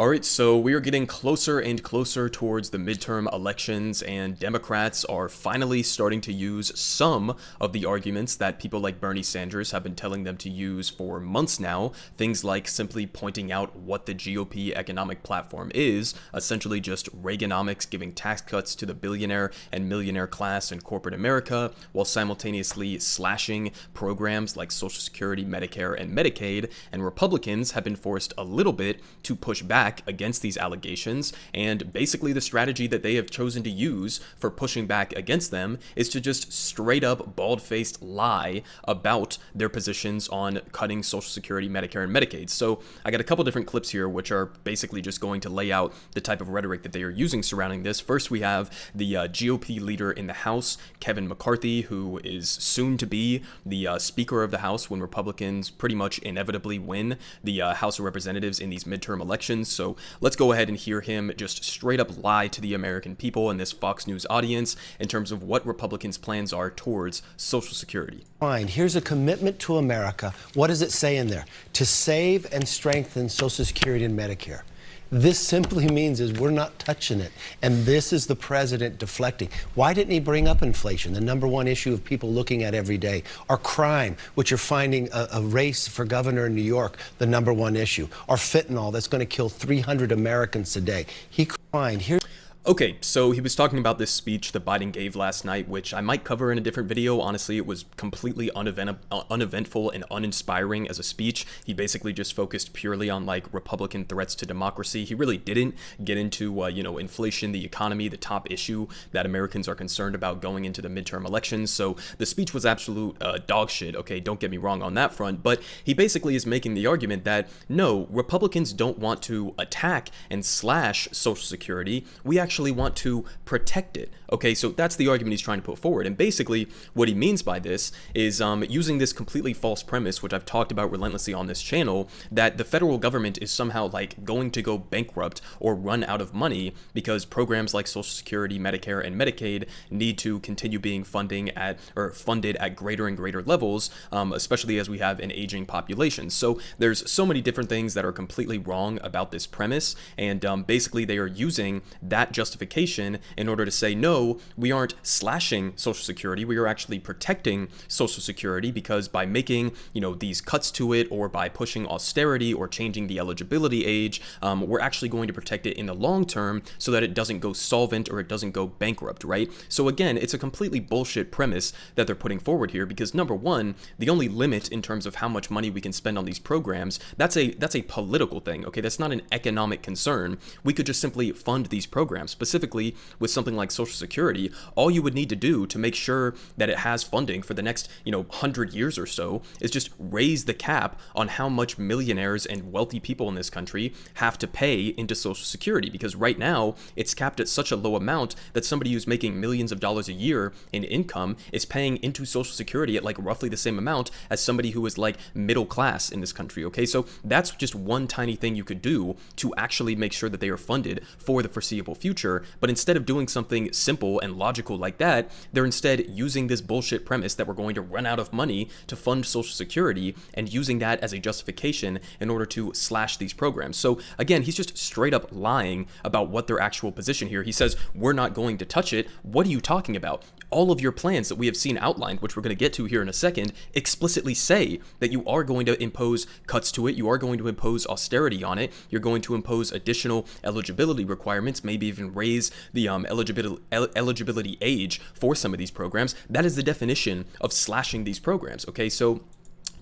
All right, so we are getting closer and closer towards the midterm elections, and Democrats are finally starting to use some of the arguments that people like Bernie Sanders have been telling them to use for months now. Things like simply pointing out what the GOP economic platform is, essentially just Reaganomics giving tax cuts to the billionaire and millionaire class in corporate America, while simultaneously slashing programs like Social Security, Medicare, and Medicaid. And Republicans have been forced a little bit to push back against these allegations, and basically the strategy that they have chosen to use for pushing back against them is to just straight up bald-faced lie about their positions on cutting Social Security, Medicare, and Medicaid. So I got a couple different clips here which are basically just going to lay out the type of rhetoric that they are using surrounding this. First, we have the GOP leader in the House, Kevin McCarthy, who is soon to be the Speaker of the House when Republicans pretty much inevitably win the House of Representatives in these midterm elections. So let's go ahead and hear him just straight up lie to the American people and this Fox News audience in terms of what Republicans' plans are towards Social Security. Fine. Here's a commitment to America. What does it say in there? To save and strengthen Social Security and Medicare. This simply means is we're not touching it. And this is the president deflecting. Why didn't he bring up inflation, the number one issue of people looking at every day? Or crime, which you're finding a race for governor in New York, the number one issue. Or fentanyl, that's going to kill 300 Americans a day. He cried. Here. Okay, so he was talking about this speech that Biden gave last night, which I might cover in a different video. Honestly, it was completely uneventful and uninspiring as a speech. He basically just focused purely on like Republican threats to democracy. He really didn't get into, inflation, the economy, the top issue that Americans are concerned about going into the midterm elections. So the speech was absolute dog shit. Okay, don't get me wrong on that front, but he basically is making the argument that no, Republicans don't want to attack and slash Social Security. We actually want to protect it. Okay, so that's the argument he's trying to put forward. And basically what he means by this is using this completely false premise, which I've talked about relentlessly on this channel, that the federal government is somehow like going to go bankrupt or run out of money because programs like Social Security, Medicare, and Medicaid need to continue being funded at greater and greater levels, especially as we have an aging population. So there's so many different things that are completely wrong about this premise, and basically they are using that justification in order to say, no, we aren't slashing Social Security, we are actually protecting Social Security, because by making, these cuts to it, or by pushing austerity or changing the eligibility age, we're actually going to protect it in the long term so that it doesn't go solvent or it doesn't go bankrupt, right? So again, it's a completely bullshit premise that they're putting forward here, because number one, the only limit in terms of how much money we can spend on these programs, that's a political thing, okay? That's not an economic concern. We could just simply fund these programs. Specifically with something like Social Security, all you would need to do to make sure that it has funding for the next 100 years or so is just raise the cap on how much millionaires and wealthy people in this country have to pay into Social Security, because right now it's capped at such a low amount that somebody who's making millions of dollars a year in income is paying into Social Security at like roughly the same amount as somebody who is like middle class in this country. Okay, so that's just one tiny thing you could do to actually make sure that they are funded for the foreseeable future. But instead of doing something simple and logical like that, they're instead using this bullshit premise that we're going to run out of money to fund Social Security and using that as a justification in order to slash these programs. So again, he's just straight up lying about what their actual position here. He says, we're not going to touch it. What are you talking about? All of your plans that we have seen outlined, which we're going to get to here in a second, explicitly say that you are going to impose cuts to it. You are going to impose austerity on it. You're going to impose additional eligibility requirements, maybe even raise the eligibility age for some of these programs. That is the definition of slashing these programs. Okay, so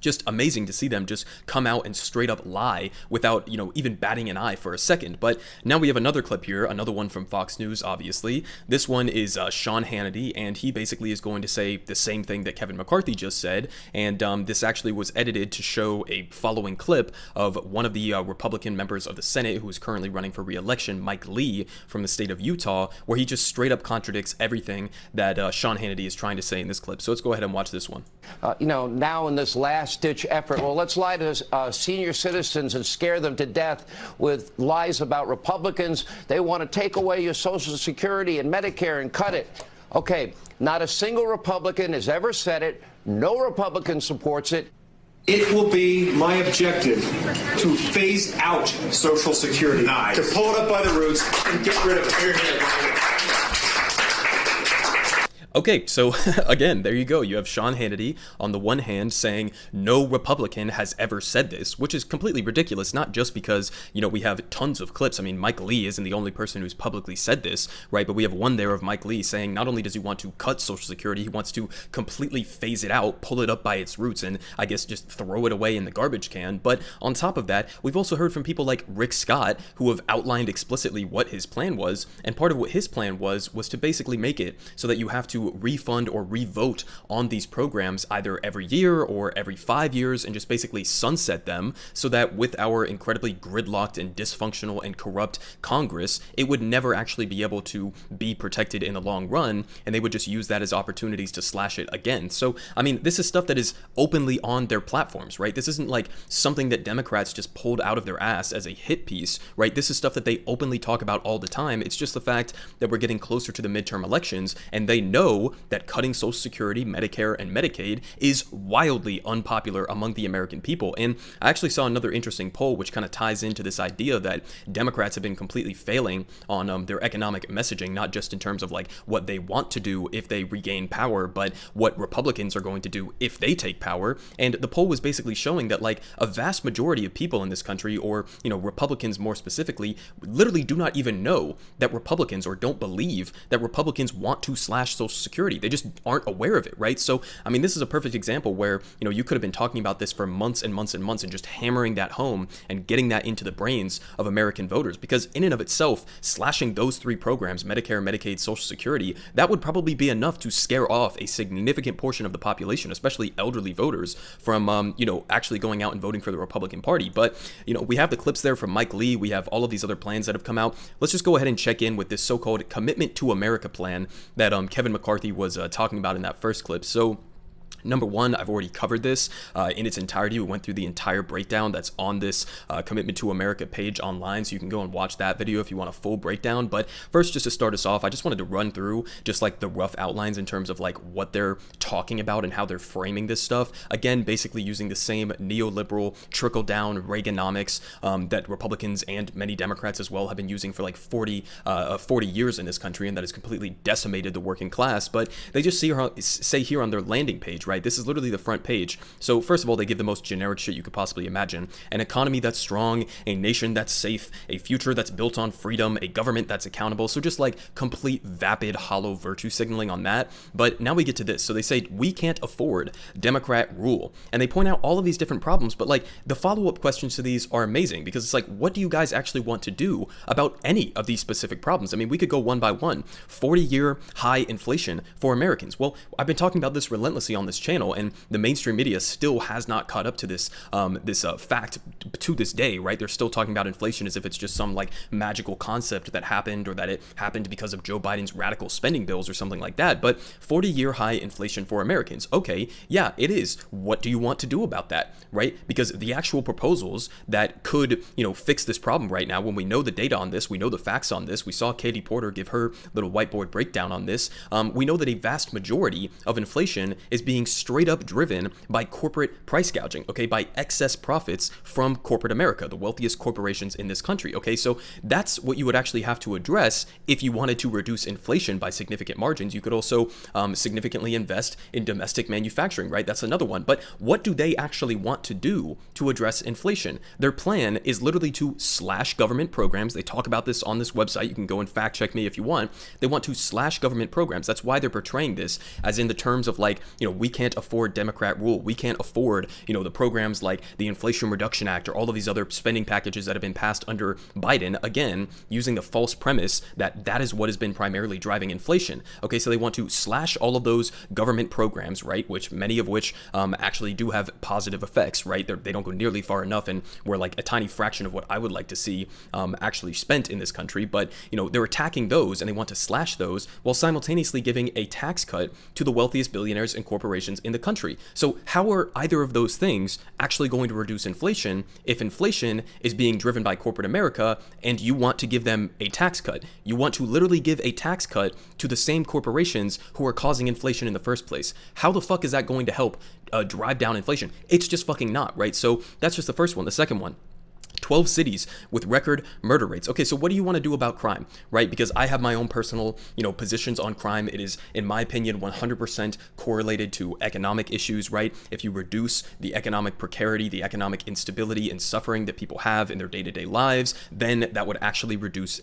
just amazing to see them just come out and straight up lie without, even batting an eye for a second. But now we have another clip here, another one from Fox News, obviously. This one is Sean Hannity, and he basically is going to say the same thing that Kevin McCarthy just said. And this actually was edited to show a following clip of one of the Republican members of the Senate who is currently running for re-election, Mike Lee, from the state of Utah, where he just straight up contradicts everything that Sean Hannity is trying to say in this clip. So let's go ahead and watch this one. Now in this last-ditch effort, well, let's lie to senior citizens and scare them to death with lies about Republicans. They want to take away your Social Security and Medicare and cut it. Okay, not a single Republican has ever said it. No Republican supports it. It will be my objective to phase out Social Security, to pull it up by the roots and get rid of it. Okay, so again, there you go. You have Sean Hannity on the one hand saying no Republican has ever said this, which is completely ridiculous, not just because, we have tons of clips. I mean, Mike Lee isn't the only person who's publicly said this, right? But we have one there of Mike Lee saying not only does he want to cut Social Security, he wants to completely phase it out, pull it up by its roots, and I guess just throw it away in the garbage can. But on top of that, we've also heard from people like Rick Scott, who have outlined explicitly what his plan was. And part of what his plan was to basically make it so that you have to refund or revote on these programs either every year or every 5 years and just basically sunset them so that with our incredibly gridlocked and dysfunctional and corrupt Congress, it would never actually be able to be protected in the long run, and they would just use that as opportunities to slash it again. So, I mean, this is stuff that is openly on their platforms, right? This isn't like something that Democrats just pulled out of their ass as a hit piece, right? This is stuff that they openly talk about all the time. It's just the fact that we're getting closer to the midterm elections, and they know that cutting Social Security, Medicare, and Medicaid is wildly unpopular among the American people. And I actually saw another interesting poll which kind of ties into this idea that Democrats have been completely failing on their economic messaging, not just in terms of like what they want to do if they regain power, but what Republicans are going to do if they take power. And the poll was basically showing that like a vast majority of people in this country, or Republicans more specifically, literally do not even know that Republicans, or don't believe that Republicans want to slash Social Security. They just aren't aware of it, right? So, I mean, this is a perfect example where, you could have been talking about this for months and months and months and just hammering that home and getting that into the brains of American voters, because in and of itself, slashing those three programs, Medicare, Medicaid, Social Security, that would probably be enough to scare off a significant portion of the population, especially elderly voters, from, actually going out and voting for the Republican Party. But, we have the clips there from Mike Lee. We have all of these other plans that have come out. Let's just go ahead and check in with this so-called Commitment to America plan that Kevin McCarthy was talking about in that first clip. So, number one, I've already covered this in its entirety. We went through the entire breakdown that's on this Commitment to America page online, so you can go and watch that video if you want a full breakdown. But first, just to start us off, I just wanted to run through just like the rough outlines in terms of like what they're talking about and how they're framing this stuff. Again, basically using the same neoliberal trickle-down Reaganomics that Republicans and many Democrats as well have been using for like 40 years in this country, and that has completely decimated the working class. But they just say here on their landing page, right? This is literally the front page. So first of all, they give the most generic shit you could possibly imagine. An economy that's strong, a nation that's safe, a future that's built on freedom, a government that's accountable. So just like complete vapid, hollow virtue signaling on that. But now we get to this. So they say, we can't afford Democrat rule. And they point out all of these different problems, but like the follow-up questions to these are amazing, because it's like, what do you guys actually want to do about any of these specific problems? I mean, we could go one by one. 40-year high inflation for Americans. Well, I've been talking about this relentlessly on this channel, and the mainstream media still has not caught up to this fact to this day, right? They're still talking about inflation as if it's just some like magical concept that happened, or that it happened because of Joe Biden's radical spending bills or something like that. But 40-year high inflation for Americans. Okay, yeah, it is. What do you want to do about that, right? Because the actual proposals that could, fix this problem right now, when we know the data on this, we know the facts on this, we saw Katie Porter give her little whiteboard breakdown on this, we know that a vast majority of inflation is being straight up driven by corporate price gouging, okay, by excess profits from corporate America, the wealthiest corporations in this country, okay? So that's what you would actually have to address if you wanted to reduce inflation by significant margins. You could also significantly invest in domestic manufacturing, right? That's another one. But what do they actually want to do to address inflation? Their plan is literally to slash government programs. They talk about this on this website. You can go and fact check me if you want. They want to slash government programs. That's why they're portraying this as in the terms of like, we can't afford Democrat rule. We can't afford, the programs like the Inflation Reduction Act or all of these other spending packages that have been passed under Biden, again, using the false premise that that is what has been primarily driving inflation. Okay, so they want to slash all of those government programs, right, which many of which actually do have positive effects, right? They don't go nearly far enough, and we're like a tiny fraction of what I would like to see actually spent in this country. But, they're attacking those, and they want to slash those while simultaneously giving a tax cut to the wealthiest billionaires and corporations in the country. So how are either of those things actually going to reduce inflation if inflation is being driven by corporate America and you want to give them a tax cut? You want to literally give a tax cut to the same corporations who are causing inflation in the first place. How the fuck is that going to help drive down inflation. It's just fucking not, right? So that's just the first one. The second one, 12 cities with record murder rates. Okay, so what do you want to do about crime, right? Because I have my own personal, positions on crime. It is, in my opinion, 100% correlated to economic issues, right? If you reduce the economic precarity, the economic instability and suffering that people have in their day-to-day lives, then that would actually reduce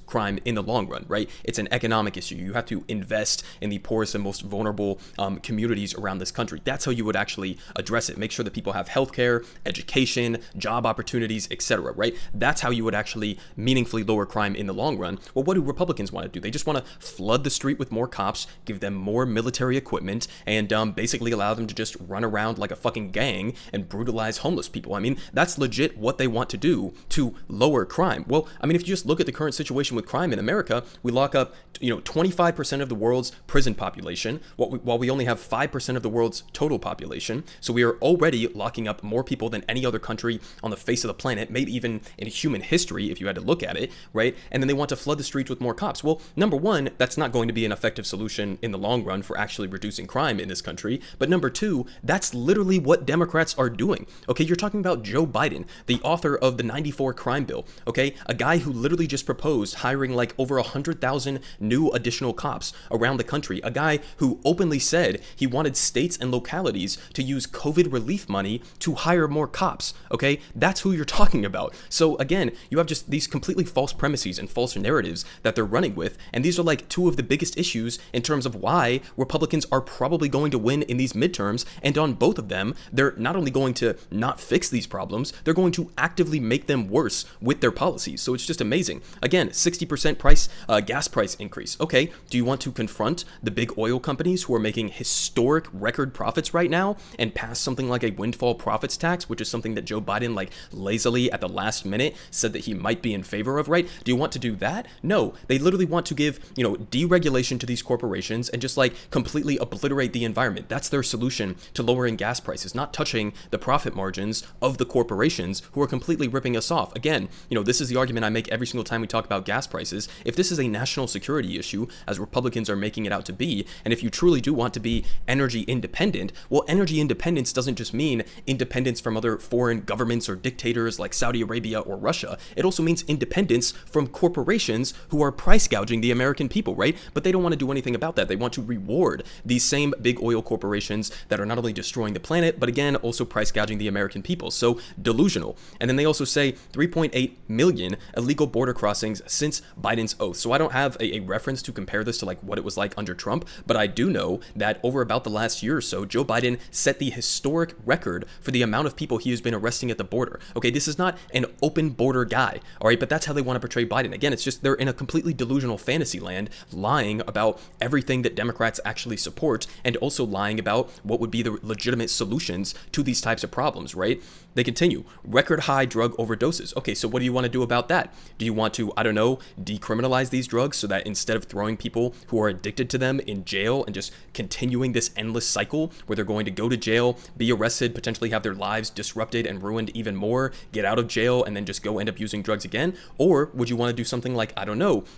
crime in the long run, right? It's an economic issue. You have to invest in the poorest and most vulnerable communities around this country. That's how you would actually address it. Make sure that people have healthcare, education, job opportunities, etc., right? That's how you would actually meaningfully lower crime in the long run. Well, what do Republicans want to do? They just want to flood the street with more cops, give them more military equipment, and basically allow them to just run around like a fucking gang and brutalize homeless people. I mean, that's legit what they want to do to lower crime. Well, I mean, if you just look at the current situation with crime in America, we lock up, 25% of the world's prison population, while we only have 5% of the world's total population. So we are already locking up more people than any other country on the face of the planet, maybe even in human history, if you had to look at it, right? And then they want to flood the streets with more cops. Well, number one, that's not going to be an effective solution in the long run for actually reducing crime in this country. But number two, that's literally what Democrats are doing. Okay, you're talking about Joe Biden, the author of the 94 crime bill, okay? A guy who literally just proposed hiring like over 100,000 new additional cops around the country. A guy who openly said he wanted states and localities to use COVID relief money to hire more cops, okay? That's who you're talking about. So again, you have just these completely false premises and false narratives that they're running with. And these are like two of the biggest issues in terms of why Republicans are probably going to win in these midterms. And on both of them, they're not only going to not fix these problems, they're going to actively make them worse with their policies. So it's just amazing. Again, 60% gas price increase. Okay, do you want to confront the big oil companies who are making historic record profits right now and pass something like a windfall profits tax, which is something that Joe Biden lazily at the last minute said that he might be in favor of, right? Do you want to do that? No, they literally want to give, deregulation to these corporations and just completely obliterate the environment. That's their solution to lowering gas prices, not touching the profit margins of the corporations who are completely ripping us off. Again, this is the argument I make every single time we talk about gas prices. If this is a national security issue, as Republicans are making it out to be, and if you truly do want to be energy independent, well, energy independence doesn't just mean independence from other foreign governments or dictators like Saudi Arabia or Russia. It also means independence from corporations who are price gouging the American people, right? But they don't want to do anything about that. They want to reward these same big oil corporations that are not only destroying the planet, but again, also price gouging the American people. So delusional. And then they also say 3.8 million illegal border crossings since Biden's oath. So I don't have a reference to compare this to what it was like under Trump, but I do know that over about the last year or so, Joe Biden set the historic record for the amount of people he has been arresting at the border. Okay, this is not an open border guy, all right, but that's how they want to portray Biden. Again, it's just they're in a completely delusional fantasy land, lying about everything that Democrats actually support and also lying about what would be the legitimate solutions to these types of problems, right? They continue, record high drug overdoses. Okay, so what do you want to do about that? Do you want to, decriminalize these drugs so that instead of throwing people who are addicted to them in jail and just continuing this endless cycle where they're going to go to jail, be arrested, potentially have their lives disrupted and ruined even more, get out of jail, and then just go end up using drugs again? Or would you want to do something like,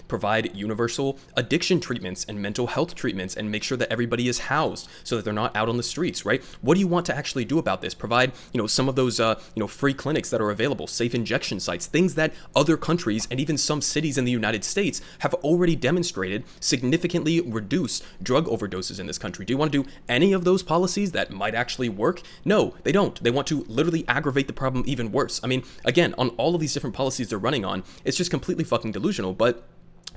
provide universal addiction treatments and mental health treatments and make sure that everybody is housed so that they're not out on the streets, right? What do you want to actually do about this? Provide, some of those, free clinics that are available, safe injection sites, things that other countries and even some cities in the United States have already demonstrated significantly reduce drug overdoses in this country. Do you want to do any of those policies that might actually work? No, they don't. They want to literally aggravate the problem even worse. I mean, again, on all of these different policies they're running on, it's just completely fucking delusional. But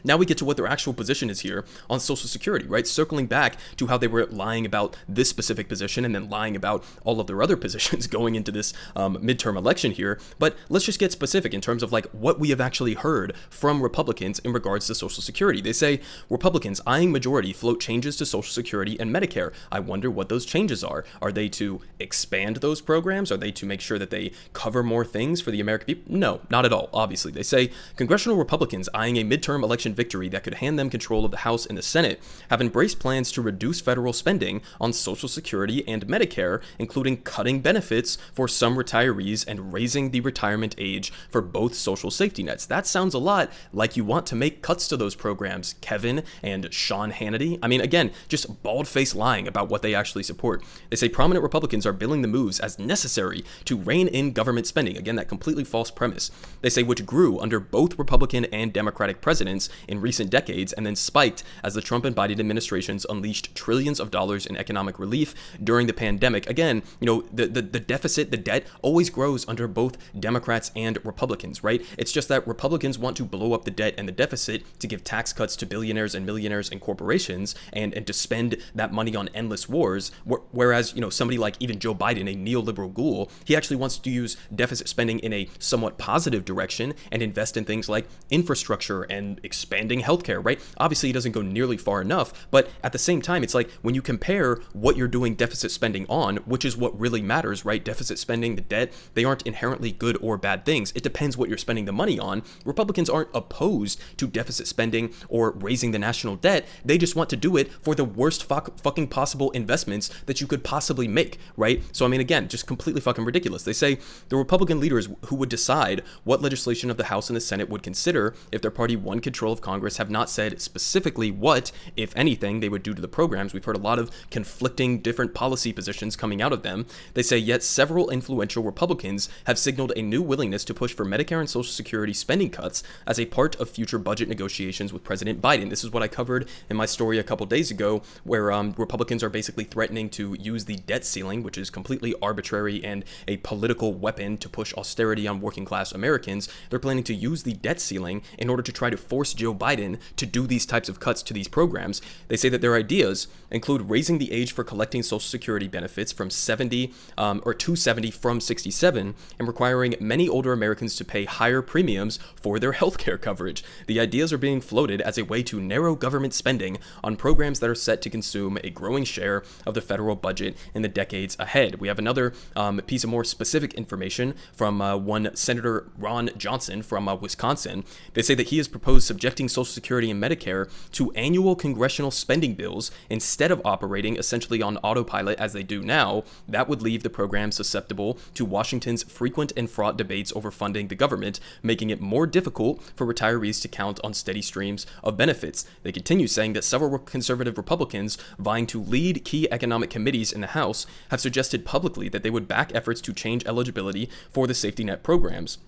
now we get to what their actual position is here on Social Security, right? Circling back to how they were lying about this specific position and then lying about all of their other positions going into this midterm election here. But let's just get specific in terms of what we have actually heard from Republicans in regards to Social Security. They say Republicans eyeing majority float changes to Social Security and Medicare. I wonder what those changes are. Are they to expand those programs? Are they to make sure that they cover more things for the American people? No, not at all, obviously. They say congressional Republicans eyeing a midterm election election victory that could hand them control of the House and the Senate, have embraced plans to reduce federal spending on Social Security and Medicare, including cutting benefits for some retirees and raising the retirement age for both social safety nets. That sounds a lot like you want to make cuts to those programs, Kevin and Sean Hannity. I mean, again, just bald-faced lying about what they actually support. They say prominent Republicans are billing the moves as necessary to rein in government spending. Again, that completely false premise. They say which grew under both Republican and Democratic presidents in recent decades and then spiked as the Trump and Biden administrations unleashed trillions of dollars in economic relief during the pandemic. Again, the deficit, the debt always grows under both Democrats and Republicans, right? It's just that Republicans want to blow up the debt and the deficit to give tax cuts to billionaires and millionaires and corporations and to spend that money on endless wars, whereas, somebody like even Joe Biden, a neoliberal ghoul, he actually wants to use deficit spending in a somewhat positive direction and invest in things like infrastructure and expanding healthcare, right? Obviously, he doesn't go nearly far enough, but at the same time, it's like when you compare what you're doing deficit spending on, which is what really matters, right? Deficit spending, the debt, they aren't inherently good or bad things. It depends what you're spending the money on. Republicans aren't opposed to deficit spending or raising the national debt. They just want to do it for the worst fucking possible investments that you could possibly make, right? So, I mean, again, just completely fucking ridiculous. They say the Republican leaders who would decide what legislation of the House and the Senate would consider if their party won control of Congress have not said specifically what, if anything, they would do to the programs. We've heard a lot of conflicting different policy positions coming out of them. They say yet several influential Republicans have signaled a new willingness to push for Medicare and Social Security spending cuts as a part of future budget negotiations with President Biden. This is what I covered in my story a couple days ago, where Republicans are basically threatening to use the debt ceiling, which is completely arbitrary and a political weapon to push austerity on working class Americans. They're planning to use the debt ceiling in order to try to force Joe Biden to do these types of cuts to these programs. They say that their ideas include raising the age for collecting Social Security benefits from 70 or to 70 from 67 and requiring many older Americans to pay higher premiums for their healthcare coverage. The ideas are being floated as a way to narrow government spending on programs that are set to consume a growing share of the federal budget in the decades ahead. We have another piece of more specific information from one Senator Ron Johnson from Wisconsin. They say that he has proposed subjecting Social Security and Medicare to annual congressional spending bills instead of operating essentially on autopilot as they do now. That would leave the program susceptible to Washington's frequent and fraught debates over funding the government, making it more difficult for retirees to count on steady streams of benefits. They continue saying that several conservative Republicans vying to lead key economic committees in the House have suggested publicly that they would back efforts to change eligibility for the safety net programs.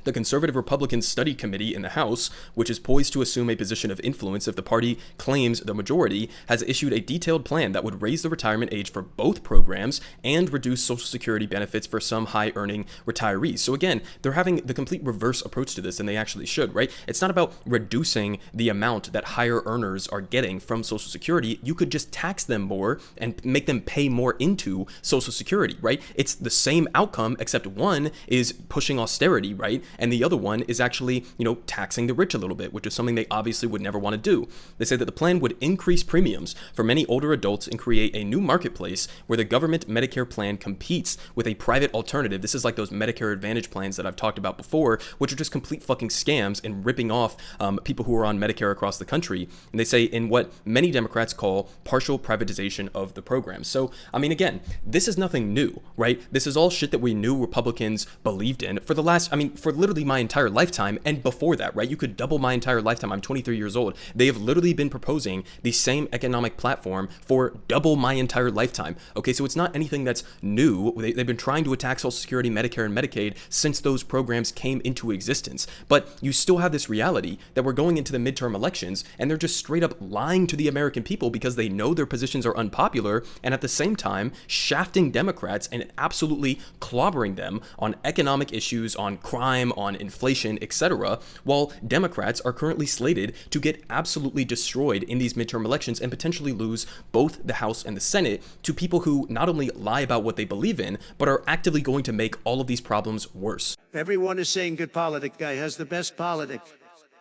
The Conservative Republican Study Committee in the House, which is poised to assume a position of influence if the party claims the majority, has issued a detailed plan that would raise the retirement age for both programs and reduce Social Security benefits for some high-earning retirees. So again, they're having the complete reverse approach to this than they actually should, right? It's not about reducing the amount that higher earners are getting from Social Security. You could just tax them more and make them pay more into Social Security, right? It's the same outcome, except one is pushing austerity, right? And the other one is actually, taxing the rich a little bit, which is something they obviously would never want to do. They say that the plan would increase premiums for many older adults and create a new marketplace where the government Medicare plan competes with a private alternative. This is like those Medicare Advantage plans that I've talked about before, which are just complete fucking scams and ripping off people who are on Medicare across the country. And they say in what many Democrats call partial privatization of the program. So, I mean, again, this is nothing new, right? This is all shit that we knew Republicans believed in for the last, for literally my entire lifetime and before that, right? You could double my entire lifetime. I'm 23 years old. They have literally been proposing the same economic platform for double my entire lifetime. Okay, so it's not anything that's new. They've been trying to attack Social Security, Medicare, and Medicaid since those programs came into existence. But you still have this reality that we're going into the midterm elections and they're just straight up lying to the American people because they know their positions are unpopular, and at the same time shafting Democrats and absolutely clobbering them on economic issues, on crime, on inflation, etc., while Democrats are currently slated to get absolutely destroyed in these midterm elections and potentially lose both the House and the Senate to people who not only lie about what they believe in, but are actively going to make all of these problems worse. Everyone is saying good politic guy has the best politic.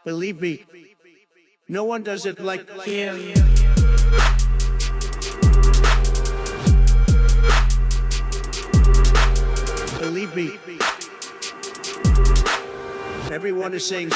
Believe me, no one does it like him. Believe me. Everyone is saying